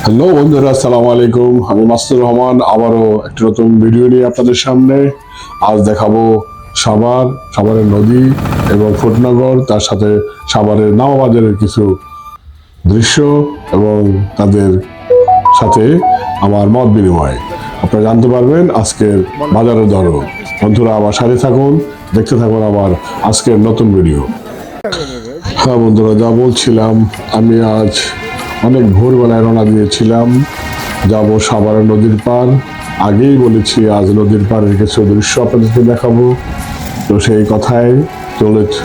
Hello বন্ধুরা, আসসালামু আলাইকুম। আমি মাসুদুর রহমান আবারও একটা নতুন ভিডিও নিয়ে আপনাদের সামনে। আজ দেখাবো সাভারের নদী এবং ফুটনগর, তার সাথে সাভারের নামাবাজারের কিছু দৃশ্য এবং তাদের সাথে আমার মত বিনিময়। আপনারা জানতে পারবেন আজকের বাজারের দরও। বন্ধুরা আমার সাথে থাকুন, দেখতে থাকুন আমার আজকের নতুন ভিডিও। হ্যাঁ বন্ধুরা, যা বলছিলাম, আমি আজ অনেক ভোরবেলায় রওনা দিয়েছিলাম, যাব সাভারের নদীর পার। আগেই বলেছি আজ নদীর পাড়ের কিছু দৃশ্য আপনাদেরকে দেখাবো। তো সেই কথায়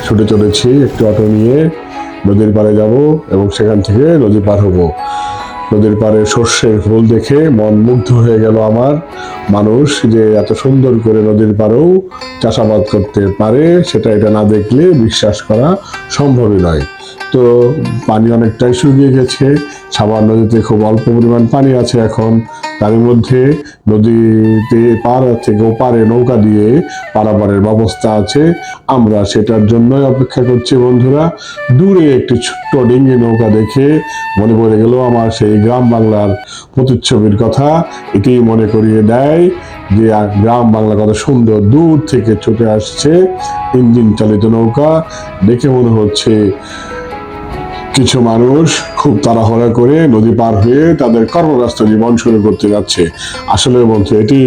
ছুটে চলেছি একটি অটো নিয়ে। নদীর পাড়ে যাব এবং সেখান থেকে নদী পার হব। নদীর পাড়ে সর্ষের ফুল দেখে মন মুগ্ধ হয়ে গেল আমার। মানুষ যে এত সুন্দর করে নদীর পাড়েও চাষাবাদ করতে পারে, এটা না দেখলে বিশ্বাস করা সম্ভবই নয়। তো পানি অনেকটাই শুকিয়ে গেছে। সাভার নদীতে খুব অল্প পরিমাণ পানি আছে এখন। তার মধ্যে নদীতে পার থেকে ওপারে নৌকা দিয়ে পারাপারের ব্যবস্থা আছে। আমরা সেটার জন্যই অপেক্ষা করছি বন্ধুরা। দূরে একটি ছোট্ট ডিঙ্গি নৌকা দেখে মনে পড়ে গেল আমার সেই গ্রাম বাংলার প্রতিচ্ছবির কথা। এটি মনে করিয়ে দেয় যে গ্রাম বাংলা কত সুন্দর। দূর থেকে ছুটে আসছে ইঞ্জিন চালিত নৌকা। দেখে মনে হচ্ছে কিছু মানুষ খুব তাড়াহুড়া করে নদী পার হয়ে তাদের কর্মব্যস্ত জীবন শুরু করতে যাচ্ছে। আসলে বন্ধু, এটি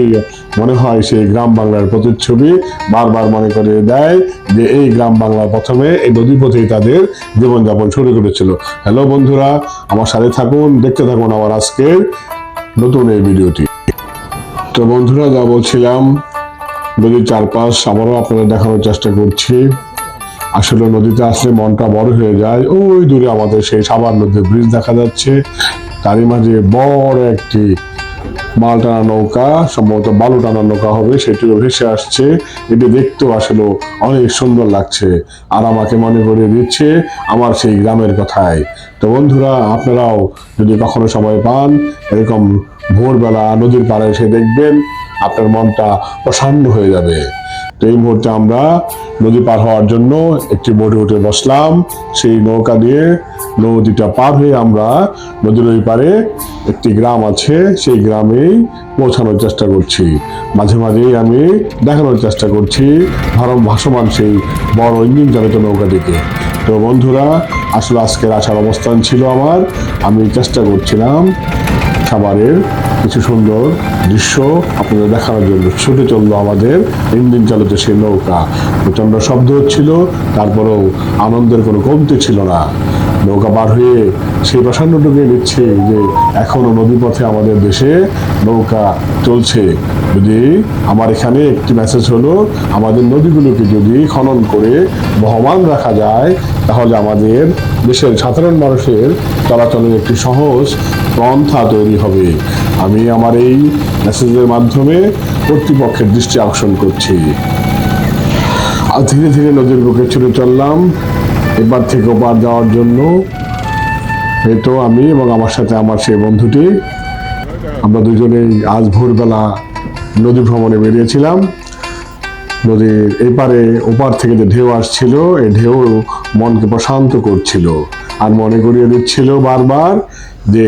মনে হয় সেই গ্রাম বাংলার প্রতিচ্ছবি। বারবার মনে করে দেয় যে এই গ্রাম বাংলা প্রথমে এই নদী পথেই তাদের জীবনযাপন শুরু করেছিল। হ্যালো বন্ধুরা, আমার সাথে থাকুন, দেখতে থাকুন আমার আজকের নতুন এই ভিডিওটি। তো বন্ধুরা, যা বলছিলাম, নদীর চারপাশ আবারও আপনাদের দেখানোর চেষ্টা করছি। আসলে নদীতে আসলে মনটা বড় হয়ে যায়। ওই দূরে আমাদের সেই সাভার নদীর ব্রিজ দেখা যাচ্ছে। তারই মাঝে বড় একটি মাল টানা নৌকা, সম্ভবত বালু টানা নৌকা হবে, সেটিও ভেসে আসছে। এটি দেখতেও আসলে অনেক সুন্দর লাগছে, আর আমাকে মনে করিয়ে দিচ্ছে আমার সেই গ্রামের কথায়। তো বন্ধুরা, আপনারাও যদি কখনো সময় পান, এরকম ভোরবেলা নদীর পাড়ে এসে দেখবেন, আপনার মনটা প্রসন্ন হয়ে যাবে। তো এই মুহূর্তে আমরা নদী পার হওয়ার জন্য একটি বোটে উঠে বসলাম। সেই নৌকা দিয়ে নদীটা পার হয়ে আমরা নদীর ওই পারে একটি গ্রাম আছে, সেই গ্রামেই পৌঁছানোর চেষ্টা করছি। মাঝে মাঝেই আমি দেখানোর চেষ্টা করছি ভাসমান সেই বড় ইঞ্জিন চালিত নৌকাটিকে। তো বন্ধুরা, আসলে আজকের আসার অবস্থান ছিল আমার, আমি চেষ্টা করছিলাম সাভারের কিছু সুন্দর দৃশ্য আপনাদের দেখানোর জন্য। ছুটে চললো আমাদের ইঞ্জিন চালিত সেই নৌকা। প্রচন্ড শব্দ হচ্ছিল, তারপরেও আনন্দের কোনো কমতি ছিল না। নৌকা পার হয়ে সেই প্রসন্নটুকু নিচ্ছে যে এখনো নদীপথে আমাদের দেশে নৌকা চলছে। যদি আমার এখানে একটি মেসেজ হলো, আমাদের নদীগুলোকে যদি খনন করে বহমান রাখা যায়, তাহলে আমাদের দেশের সাধারণ মানুষের চলাচলের একটি সহজ পন্থা তৈরি হবে। আমি আমার এই মেসেজের মাধ্যমে কর্তৃপক্ষের দৃষ্টি আকর্ষণ করছি। আর ধীরে ধীরে নদীর বুকে ছুটে চললাম এবার থেকে ওপার যাওয়ার জন্য। এই তো আমি এবং আমার সাথে আমার সেই বন্ধুটি, আমরা দুজনেই আজ ভোরবেলা নদী ভ্রমণে বেরিয়েছিলাম। নদীর এপারে ওপার থেকে যে ঢেউ আসছিল, এই ঢেউ মনকে প্রশান্ত করছিল আর মনে করিয়ে দিচ্ছিল বারবার যে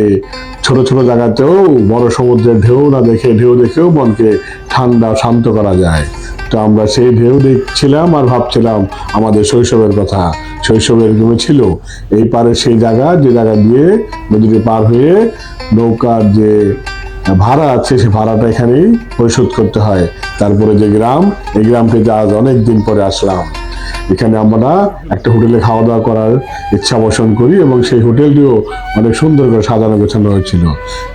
ছোট ছোট জায়গাতেও বড় সমুদ্রের ঢেউ দেখেও মনকে ঠান্ডা শান্ত করা যায়। তো আমরা সেই ঢেউ দেখছিলাম আর ভাবছিলাম আমাদের শৈশবের কথা। শৈশবে এরকম ছিল, এই পারে সেই জায়গা যে জায়গা দিয়ে নদীটি পার হয়ে নৌকার যে ভাড়া আছে, সে ভাড়াটা এখানেই পরিশোধ করতে হয়। তারপরে যে গ্রাম, এই গ্রামটিতে আজ অনেক দিন পরে আসলাম। এখানে আমরা একটা হোটেলে খাওয়া দাওয়া করার ইচ্ছা পোষণ করি এবং সেই হোটেলটিও অনেক সুন্দর করে সাজানো গোছানো হয়েছিল।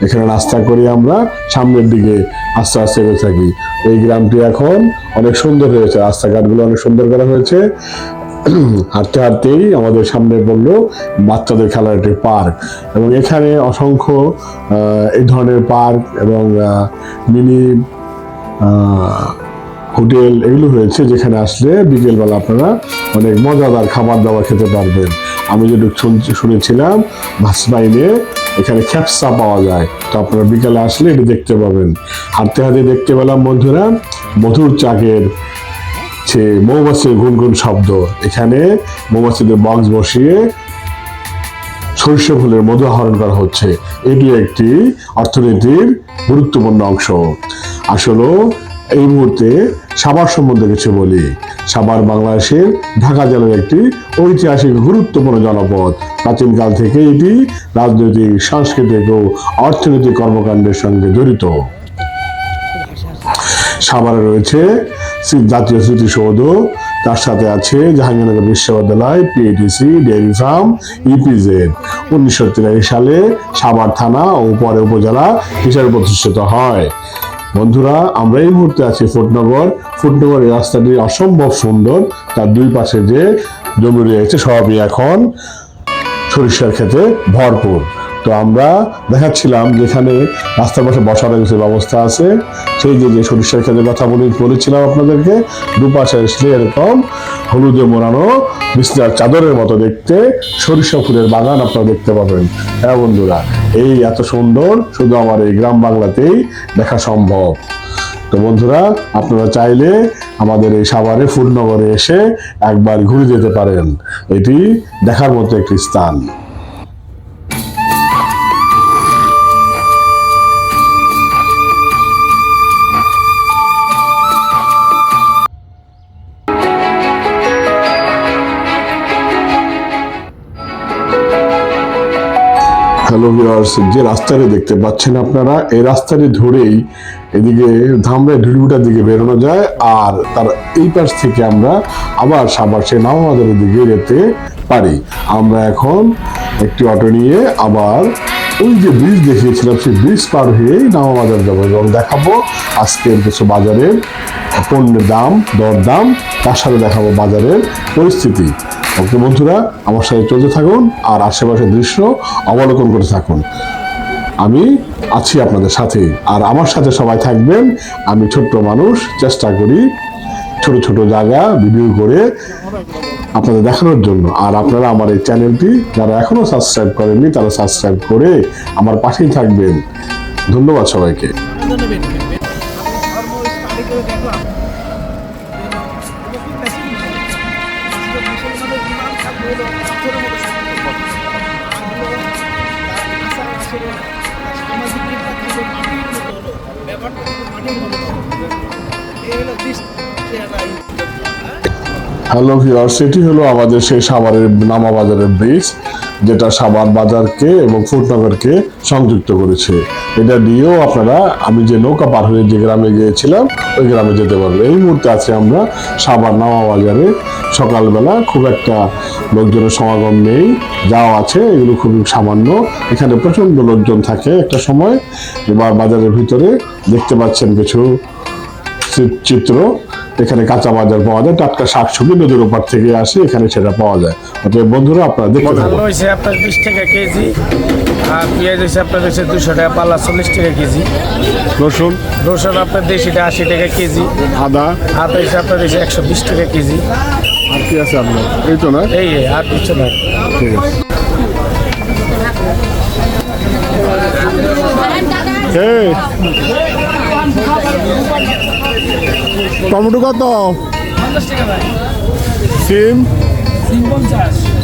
এখানে নাস্তা করে আমরা সামনের দিকে আস্তে আস্তে এগোতে থাকি। এই গ্রামটি এখন অনেক সুন্দর হয়েছে, রাস্তাঘাটগুলো অনেক সুন্দর করা হয়েছে। হাঁটতে হাঁটতেই আমাদের সামনে পড়লো বাচ্চাদের খেলার একটি পার্ক, এবং এখানে অসংখ্য এই ধরনের পার্ক এবং মিনি হোটেল এগুলো হয়েছে, যেখানে আসলে বিকেলবেলা আপনারা অনেক মজাদার খাবার দাবার খেতে পারবেন। আমি যেটুকু শুনেছিলাম ভাসবাইনে এখানে খ্যাপসা পাওয়া যায়, তো আপনারা বিকেলে আসলে এটি দেখতে পাবেন। হাঁটতে হাঁটতে দেখতে পেলাম বন্ধুরা মধুর চাকের সে মৌমাছির গুনগুন শব্দ। এখানে মৌমাছিদের বক্স বসিয়ে সরিষা ফুলের মধু আহরণ করা হচ্ছে। এটি একটি অর্থনীতির গুরুত্বপূর্ণ অংশ। আসলে এই মুহূর্তে সাভার সম্বন্ধে কিছু বলি। সাভার বাংলাদেশের ঢাকা জেলার একটি ঐতিহাসিক গুরুত্বপূর্ণ জনপদ। প্রাচীনকাল থেকে এটি রাজনৈতিক, সাংস্কৃতিক ও অর্থনৈতিক কর্মকাণ্ডের সঙ্গে জড়িত। সাভারে রয়েছে জাতীয় স্মৃতিসৌধ, তার সাথে আছে জাহাঙ্গীরনগর বিশ্ববিদ্যালয়, পিএটিসি, ডেয়ারি ফার্ম, ইপিজেড। 1983 সালে সাভার থানা ও পরে উপজেলা হিসেবে প্রতিষ্ঠিত হয়। বন্ধুরা, আমরা এই মুহূর্তে আছি ফুটনগর। ফুটনগরের রাস্তাটি অসম্ভব সুন্দর। তার দুই পাশে যে জমি রয়েছে সবই এখন সরিষার ক্ষেতে ভরপুর। তো আমরা দেখাচ্ছিলাম যেখানে রাস্তার পাশে বসার কিছু ব্যবস্থা আছে। সেই যে সরিষার ক্ষেতের কথা বলেছিলাম আপনাদেরকে, দুপাশে আসলে এরকম হলুদে মোড়ানো বিছনার চাদরের মতো দেখতে সরিষা ফুলের বাগান আপনারা দেখতে পাবেন। হ্যাঁ বন্ধুরা, এই এত সুন্দর শুধু আমার এই গ্রাম বাংলাতেই দেখা সম্ভব। তো বন্ধুরা, আপনারা চাইলে আমাদের এই সাভারে ফুটনগরে এসে একবার ঘুরে যেতে পারেন। এটি দেখার মতো একটি স্থান। হ্যালো ভিউয়ার্স, যে রাস্তাটি দেখতে পাচ্ছেন আপনারা, এই রাস্তাটি ধরেই এদিকে ধামরাই ঢুলিগুটার দিকে বেরোনো যায়, আর তার এই পাশ থেকে আমরা আবার সাভার সে নামাবাজারের দিকে যেতে পারি। আমরা এখন একটি অটো নিয়ে আবার ওই যে ব্রিজ দেখিয়েছিলাম সেই ব্রিজ পার হয়েই নামাবাজার যাবো এবং দেখাবো আজকের কিছু বাজারের পণ্যের দাম, দরদাম, তার সাথে দেখাবো বাজারের পরিস্থিতি। ওকে বন্ধুরা, আমার সাথে চলতে থাকুন আর আশেপাশের দৃশ্য অবলোকন করতে থাকুন। আমি আছি আপনাদের সাথে, আর আমার সাথে সবাই থাকবেন। আমি ছোট্ট মানুষ, চেষ্টা করি ছোট ছোট জায়গা ভিডিও করে আপনাদের দেখানোর জন্য। আর আপনারা আমার এই চ্যানেলটি যারা এখনো সাবস্ক্রাইব করেননি তারা সাবস্ক্রাইব করে আমার পাশেই থাকবেন। ধন্যবাদ সবাইকে। হ্যালো ভিউয়ার্স, এটি হলো আমাদের সেই সাভারের নামাবাজারের ব্রিজ, যেটা সাভার বাজারকে এবং ফুটনগরকে সংযুক্ত করেছে। এটা দিয়েও আপনারা আমি যে নৌকা পার হয়ে যে গ্রামে গিয়েছিলাম ওই গ্রামে যেতে পারবেন। এই মুহূর্তে আছে আমরা সাভার নামাবাজারে। সকালবেলা খুব একটা লোকজনের সমাগম নেই, যাও আছে এগুলো খুবই সামান্য। এখানে প্রচন্ড লোকজন থাকে একটা সময়। এবার বাজারের ভিতরে দেখতে পাচ্ছেন কিছু চিত্র। এখানে কাঁচা বাজার পাওয়া যায়, টাটকা শাকসবজি নদীর ওপার থেকে আসে, এখানে সেটা পাওয়া যায়। অতএব বন্ধুরা, আপনারা দেখতে থাকুন। হয়েছে আপনার 20 টাকা কেজি, আর পেঁয়াজ হয়েছে আপনার হচ্ছে 200 টাকা পাল্লা, 40 টাকা কেজি। রসুন রসুন আপনার দেশিটা 80 টাকা কেজি। আদা হয়েছে আপনার হচ্ছে 120 টাকা কেজি। আর কি আছে আপনার? এই তো না, এই আর কিছু না। ঠিক আছে। টমেটো কত? সিম,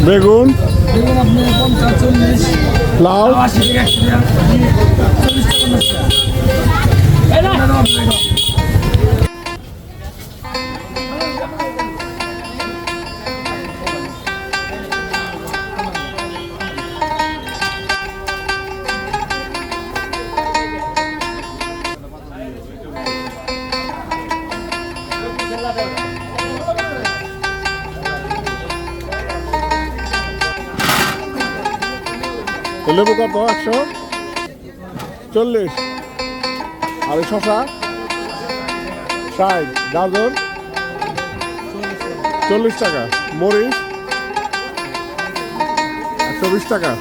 বেগুন, লাউ, লেবু কত? 140। আর শশা 60, গাজর 40 টাকা, মরিচ 120 টাকা।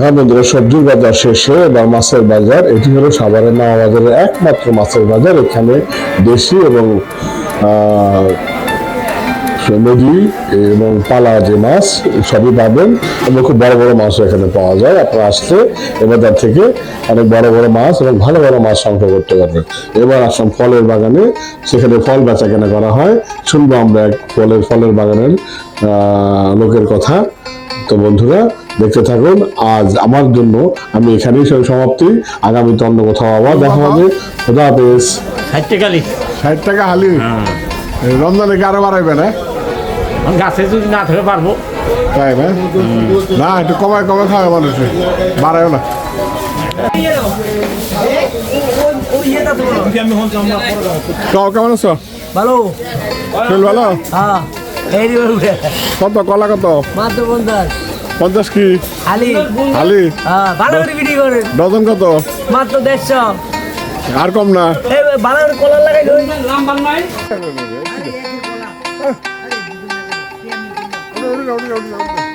হ্যাঁ বন্ধুরা, সবজির বাজার শেষে এবার মাছের বাজার। এটি হলো সাভারের নামাবাজারের একমাত্র মাছের বাজার। এখানে দেশি এবং নদী এবং পালা যে মাছ সবই পাবেন এবং খুব বড় বড় মাছও এখানে পাওয়া যায়। আপনারা আসলে এ বাজার থেকে অনেক বড় বড় মাছ এবং ভালো ভালো মাছ সংগ্রহ করতে পারবেন। এবার আসলাম ফলের বাগানে, সেখানে ফল বেচা কেনা করা হয়। শুনবো আমরা এক ফলের বাগানের লোকের কথা। তো বন্ধুরা দেখতে থাকুন। আজ আমার জন্য আমি এখানেই সমাপ্তি। আগামীতে অন্য কোথাও আবার দেখা হবে। খোদা হাফেজ। 60 টাকা লিখ 60 টাকা হালি। রমজানে কি আরো বাড়াইবে না? গাছে যদি না ধরে পারবো তাই না? না একটু কমায় কমায় খাবে মানুষে, বাড়ায় না। কেমন আছো? ভালো শরীর ভালো? হ্যাঁ এই কত কলা কত? মাত্র 50 50 কি খালি হালি? হ্যাঁ ভালো করে বিক্রি করেন ডজন কত? মাত্র 150 আর কম না? এই ভালো করে কলার লাগাই ধরুন উঠি না, উঠি না, উঠি না।